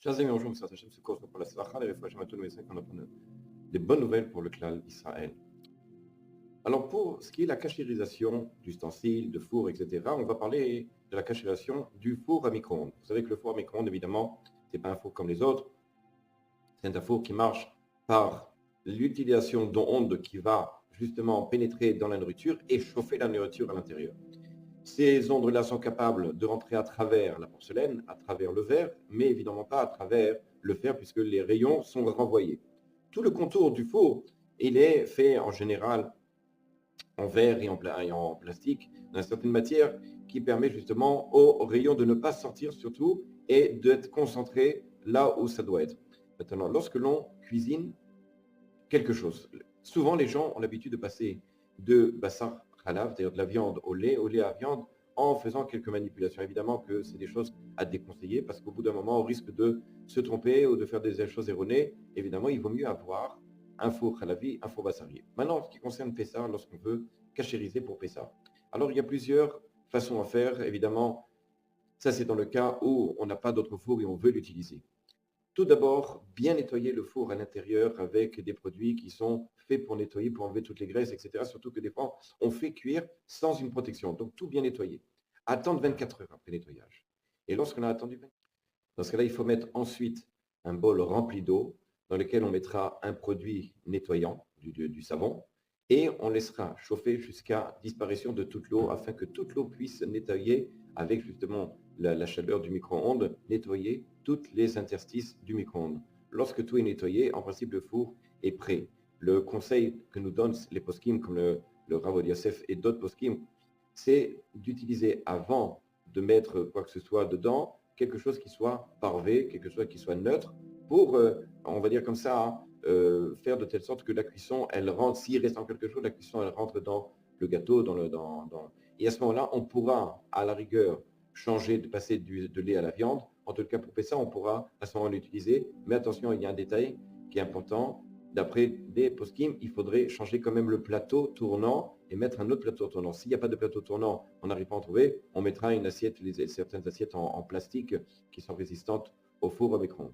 Chers amis, bonjour, Mr. Hachem, ce cours pour la Sracha, les Refouach Matou, nous qu'on apprend des bonnes nouvelles pour le clan Israël. Alors, pour ce qui est la cachérisation d'ustensiles, de fours, etc., on va parler de la cachérisation du four à micro-ondes. Vous savez que le four à micro-ondes, évidemment, ce n'est pas un four comme les autres. C'est un four qui marche par l'utilisation d'ondes qui va justement pénétrer dans la nourriture et chauffer la nourriture à l'intérieur. Ces ondes-là sont capables de rentrer à travers la porcelaine, à travers le verre, mais évidemment pas à travers le fer puisque les rayons sont renvoyés. Tout le contour du four, il est fait en général en verre et en plastique, dans une certaine matière qui permet justement aux rayons de ne pas sortir surtout et d'être concentrés là où ça doit être. Maintenant, lorsque l'on cuisine quelque chose, souvent les gens ont l'habitude de passer de bassar halav, c'est-à-dire de la viande au lait à viande, en faisant quelques manipulations. Évidemment que c'est des choses à déconseiller parce qu'au bout d'un moment, on risque de se tromper ou de faire des choses erronées. Évidemment, il vaut mieux avoir un four halavi, un four bassarier. Maintenant, en ce qui concerne Pessah, lorsqu'on veut cachériser pour Pessah. Alors, il y a plusieurs façons à faire. Évidemment, ça c'est dans le cas où on n'a pas d'autre four et on veut l'utiliser. Tout d'abord, bien nettoyer le four à l'intérieur avec des produits qui sont faits pour nettoyer, pour enlever toutes les graisses, etc. Surtout que des fois, on fait cuire sans une protection. Donc, tout bien nettoyer. Attendre 24 heures après nettoyage. Et lorsqu'on a attendu 24 heures, dans ce cas-là, il faut mettre ensuite un bol rempli d'eau dans lequel on mettra un produit nettoyant, du savon, et on laissera chauffer jusqu'à disparition de toute l'eau afin que toute l'eau puisse nettoyer avec justement la chaleur du micro-ondes, nettoyer toutes les interstices du micro-ondes. Lorsque tout est nettoyé, en principe, le four est prêt. Le conseil que nous donnent les poskim, comme le Rav Yosef et d'autres poskim, c'est d'utiliser avant de mettre quoi que ce soit dedans, quelque chose qui soit parvé, quelque chose qui soit neutre, pour, on va dire comme ça, faire de telle sorte que la cuisson, elle rentre, s'il reste en quelque chose, la cuisson, elle rentre dans le gâteau, et à ce moment-là, on pourra, à la rigueur, changer, de passer de lait à la viande. En tout cas, pour ça, on pourra à ce moment-là l'utiliser. Mais attention, il y a un détail qui est important. D'après des poskim, il faudrait changer quand même le plateau tournant et mettre un autre plateau tournant. S'il n'y a pas de plateau tournant, on n'arrive pas à en trouver, on mettra une assiette, certaines assiettes en plastique qui sont résistantes au four au micro-ondes.